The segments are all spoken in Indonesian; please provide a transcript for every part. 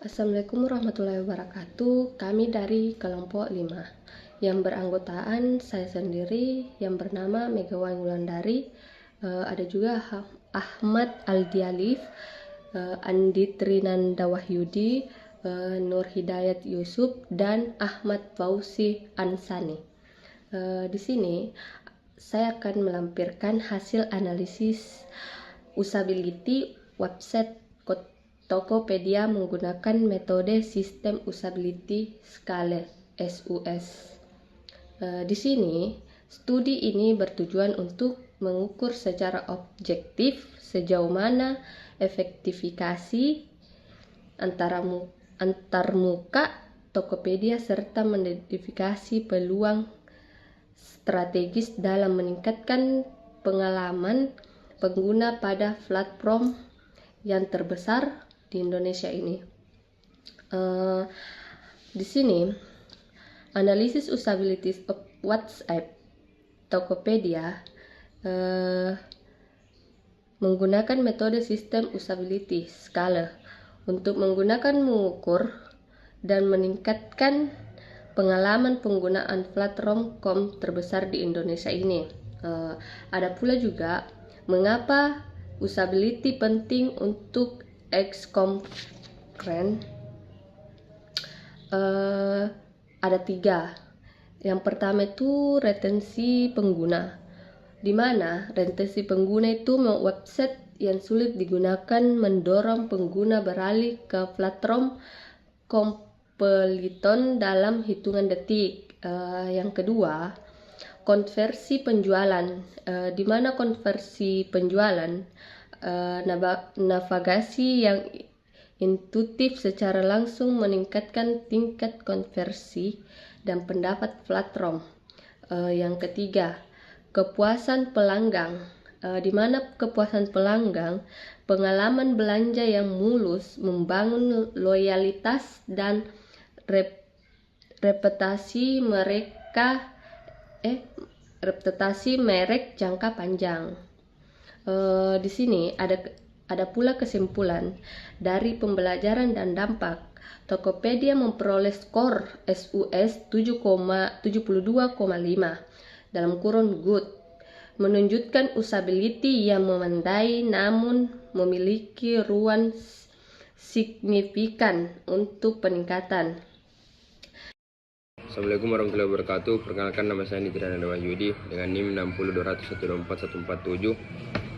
Assalamualaikum warahmatullahi wabarakatuh. Kami dari kelompok 5 yang beranggotaan saya sendiri yang bernama Megawati Wulandari, ada juga Ahmad Aldialif, Andi Trinanda Wahyudi, Nur Hidayat Yusuf, dan Ahmad Fauzi Ansani. Di sini saya akan melampirkan hasil analisis usability website Tokopedia menggunakan metode sistem usability Scale (SUS). Di sini, studi ini bertujuan untuk mengukur secara objektif sejauh mana efektivitas antarmuka Tokopedia serta mengidentifikasi peluang strategis dalam meningkatkan pengalaman pengguna pada platform yang terbesar di Indonesia ini. Di sini, analisis usability of WhatsApp Tokopedia menggunakan metode sistem usability Scale untuk mengukur dan meningkatkan pengalaman penggunaan platform terbesar di Indonesia ini. Ada pula juga mengapa usability penting untuk ex-konkuren. Ada 3. Yang pertama itu retensi pengguna, di mana retensi pengguna itu website yang sulit digunakan mendorong pengguna beralih ke platform kompetitor dalam hitungan detik. Yang kedua, konversi penjualan, di mana konversi penjualan navigasi yang intuitif secara langsung meningkatkan tingkat konversi dan pendapat platform. Yang ketiga, kepuasan pelanggan, di mana kepuasan pelanggan, pengalaman belanja yang mulus, membangun loyalitas dan reputasi merek jangka panjang. Di sini ada pula kesimpulan dari pembelajaran dan dampak. Tokopedia memperoleh skor SUS 72,5 dalam kurun good, menunjukkan usability yang memadai namun memiliki ruang signifikan untuk peningkatan. Assalamualaikum warahmatullahi wabarakatuh. Perkenalkan, nama saya Andi Trinanda Wahyudi dengan NIM 602124147,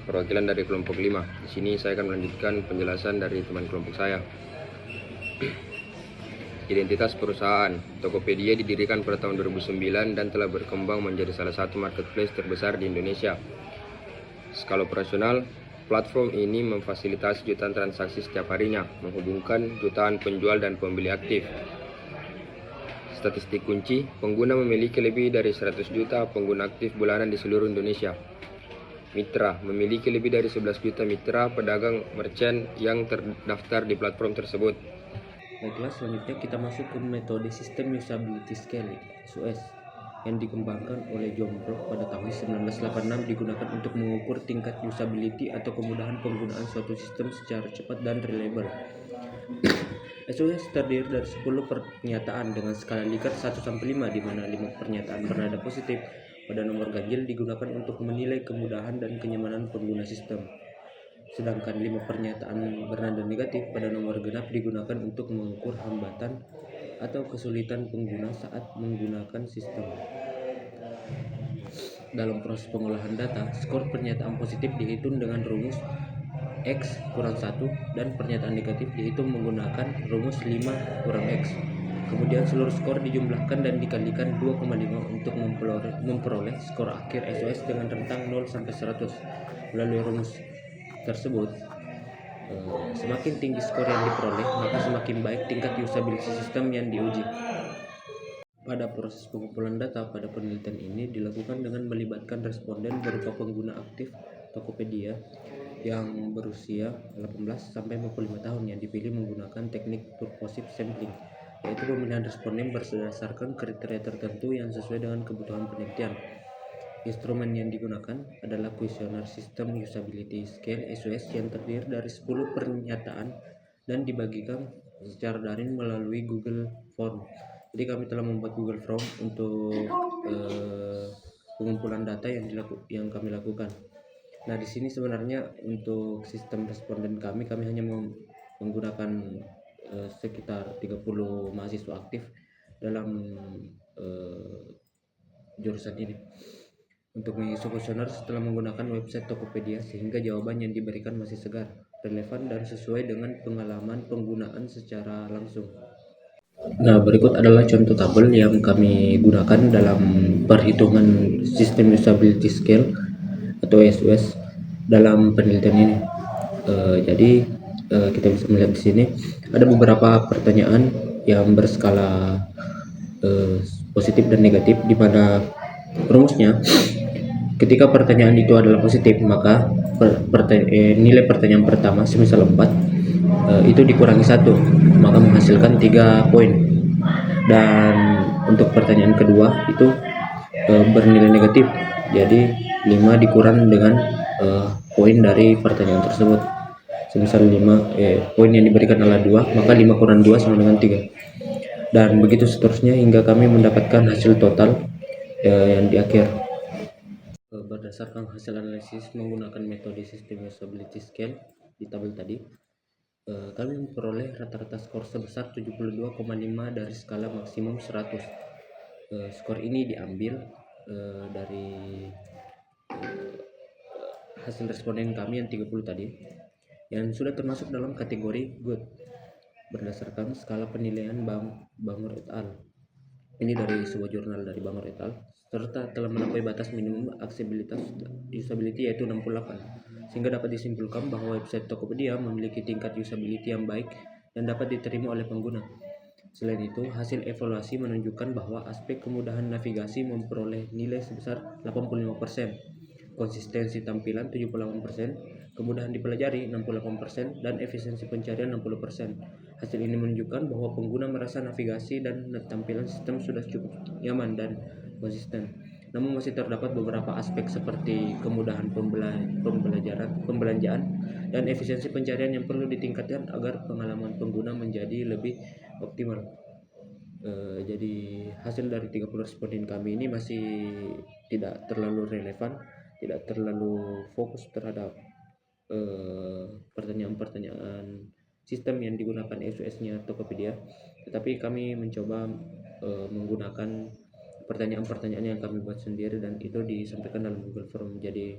perwakilan dari kelompok 5. Di sini saya akan melanjutkan penjelasan dari teman kelompok saya. Identitas perusahaan. Tokopedia didirikan pada tahun 2009 dan telah berkembang menjadi salah satu marketplace terbesar di Indonesia. Skala operasional, platform ini memfasilitasi jutaan transaksi setiap harinya, menghubungkan jutaan penjual dan pembeli aktif. Statistik kunci, pengguna memiliki lebih dari 100 juta pengguna aktif bulanan di seluruh Indonesia. Mitra, memiliki lebih dari 11 juta mitra pedagang merchant yang terdaftar di platform tersebut. Baiklah, selanjutnya kita masuk ke metode sistem usability scale (SUS) yang dikembangkan oleh John Brock pada tahun 1986, digunakan untuk mengukur tingkat usability atau kemudahan penggunaan suatu sistem secara cepat dan reliable. SUS terdiri dari 10 pernyataan dengan skala Likert 1-5, di mana 5 pernyataan bernada positif pada nomor ganjil digunakan untuk menilai kemudahan dan kenyamanan pengguna sistem. Sedangkan 5 pernyataan bernada negatif pada nomor genap digunakan untuk mengukur hambatan atau kesulitan pengguna saat menggunakan sistem. Dalam proses pengolahan data, skor pernyataan positif dihitung dengan rumus X kurang 1 dan pernyataan negatif dihitung menggunakan rumus 5 kurang X. Kemudian seluruh skor dijumlahkan dan dikalikan 2,5 untuk memperoleh skor akhir SUS dengan rentang 0-100. Melalui rumus tersebut, semakin tinggi skor yang diperoleh, maka semakin baik tingkat usability sistem yang diuji. Pada proses pengumpulan data pada penelitian ini dilakukan dengan melibatkan responden berupa pengguna aktif Tokopedia yang berusia 18-55 tahun yang dipilih menggunakan teknik purposive sampling, yaitu pemilihan responden berdasarkan kriteria tertentu yang sesuai dengan kebutuhan penelitian. Instrumen yang digunakan adalah kuesioner sistem usability scale (SUS) yang terdiri dari 10 pernyataan dan dibagikan secara daring melalui Google Form. Jadi kami telah membuat Google Form untuk pengumpulan data yang kami lakukan. Nah, di sini sebenarnya untuk sistem responden kami hanya menggunakan sekitar 30 mahasiswa aktif dalam jurusan ini untuk mengisi kuesioner setelah menggunakan website Tokopedia, sehingga jawaban yang diberikan masih segar, relevan, dan sesuai dengan pengalaman penggunaan secara langsung. Nah, berikut adalah contoh tabel yang kami gunakan dalam perhitungan sistem usability scale atau SUS dalam penelitian ini. Jadi kita bisa melihat di sini ada beberapa pertanyaan yang berskala positif dan negatif, di mana rumusnya ketika pertanyaan itu adalah positif, maka nilai pertanyaan pertama semisal 4 itu dikurangi 1, maka menghasilkan 3 poin. Dan untuk pertanyaan kedua itu bernilai negatif, jadi 5 dikurang dengan poin dari pertanyaan tersebut. Semisal 5 poin yang diberikan adalah 2, maka 5 kurang 2 sama dengan 3. Dan begitu seterusnya hingga kami mendapatkan hasil total yang di akhir. Berdasarkan hasil analisis menggunakan metode sistem usability scale di tabel tadi, kami memperoleh rata-rata skor sebesar 72,5 dari skala maksimum 100. Skor ini diambil dari hasil responden kami yang 30 tadi, yang sudah termasuk dalam kategori good berdasarkan skala penilaian Bangor et al. Ini dari sebuah jurnal dari Bangor et al. Serta telah melampaui batas minimum aksesibilitas usability yaitu 68, sehingga dapat disimpulkan bahwa website Tokopedia memiliki tingkat usability yang baik dan dapat diterima oleh pengguna. Selain itu, hasil evaluasi menunjukkan bahwa aspek kemudahan navigasi memperoleh nilai sebesar 85%, konsistensi tampilan 78%, kemudahan dipelajari 68%, dan efisiensi pencarian 60%. Hasil ini menunjukkan bahwa pengguna merasa navigasi dan tampilan sistem sudah cukup nyaman dan konsisten. Namun masih terdapat beberapa aspek seperti kemudahan pembelanjaan dan efisiensi pencarian yang perlu ditingkatkan agar pengalaman pengguna menjadi lebih optimal. Jadi hasil dari 30 responden kami ini masih tidak terlalu relevan, tidak terlalu fokus terhadap pertanyaan-pertanyaan sistem yang digunakan SUS-nya Tokopedia, tetapi kami mencoba menggunakan pertanyaan-pertanyaan yang kami buat sendiri dan itu disampaikan dalam Google Form. Jadi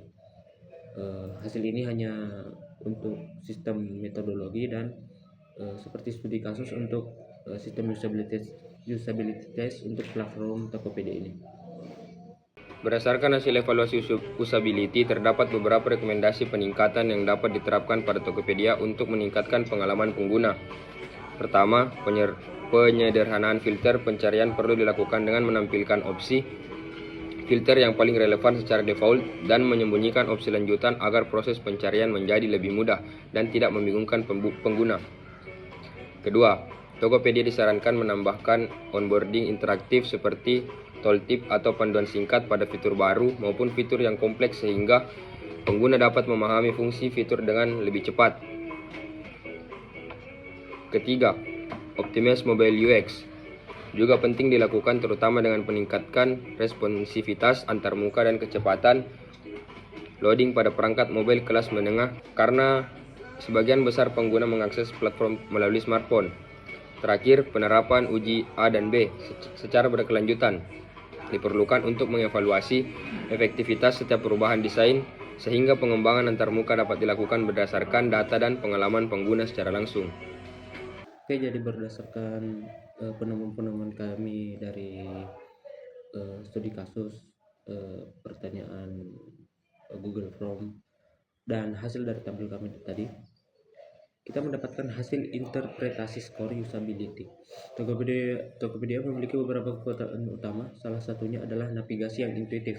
hasil ini hanya untuk sistem metodologi dan seperti studi kasus untuk sistem usability test untuk platform Tokopedia ini. Berdasarkan hasil evaluasi usability, terdapat beberapa rekomendasi peningkatan yang dapat diterapkan pada Tokopedia untuk meningkatkan pengalaman pengguna. Pertama, penyederhanaan filter pencarian perlu dilakukan dengan menampilkan opsi filter yang paling relevan secara default dan menyembunyikan opsi lanjutan agar proses pencarian menjadi lebih mudah dan tidak membingungkan pengguna. Kedua, Tokopedia disarankan menambahkan onboarding interaktif seperti tooltip atau panduan singkat pada fitur baru maupun fitur yang kompleks sehingga pengguna dapat memahami fungsi fitur dengan lebih cepat. Ketiga, optimize mobile UX juga penting dilakukan terutama dengan meningkatkan responsivitas antarmuka dan kecepatan loading pada perangkat mobile kelas menengah karena sebagian besar pengguna mengakses platform melalui smartphone. Terakhir, penerapan uji A dan B secara berkelanjutan diperlukan untuk mengevaluasi efektivitas setiap perubahan desain sehingga pengembangan antarmuka dapat dilakukan berdasarkan data dan pengalaman pengguna secara langsung. Oke, jadi berdasarkan penemuan-penemuan kami dari studi kasus, pertanyaan Google Form, dan hasil dari tabel kami tadi, kita mendapatkan hasil interpretasi skor usability. Tokopedia memiliki beberapa kekuatan utama, salah satunya adalah navigasi yang intuitif,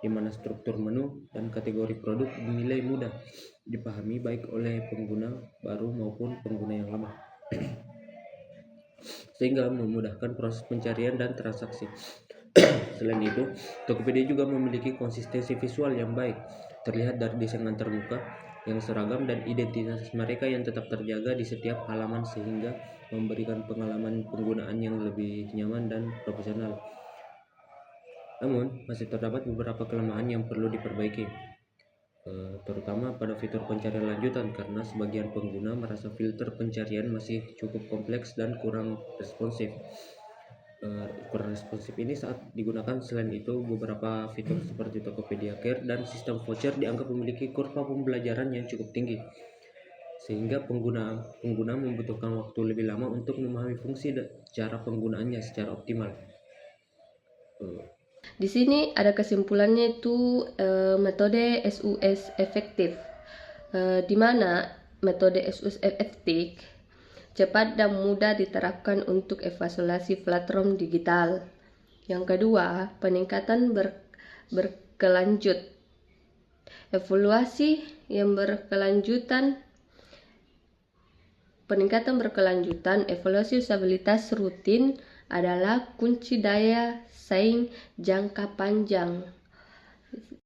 di mana struktur menu dan kategori produk dinilai mudah dipahami baik oleh pengguna baru maupun pengguna yang lama, sehingga memudahkan proses pencarian dan transaksi. Selain itu, Tokopedia juga memiliki konsistensi visual yang baik, terlihat dari desain antarmuka yang seragam dan identitas mereka yang tetap terjaga di setiap halaman sehingga memberikan pengalaman penggunaan yang lebih nyaman dan profesional. Namun, masih terdapat beberapa kelemahan yang perlu diperbaiki, terutama pada fitur pencarian lanjutan karena sebagian pengguna merasa filter pencarian masih cukup kompleks dan kurang responsif. Ini saat digunakan. Selain itu, beberapa fitur seperti Tokopedia Care dan sistem voucher dianggap memiliki kurva pembelajaran yang cukup tinggi, sehingga pengguna membutuhkan waktu lebih lama untuk memahami fungsi dan cara penggunaannya secara optimal. Di sini ada kesimpulannya itu metode SUS efektif, di mana metode SUS efektif cepat dan mudah diterapkan untuk evaluasi platform digital. Yang kedua, peningkatan berkelanjut. Peningkatan berkelanjutan evaluasi usabilitas rutin adalah kunci daya saing jangka panjang.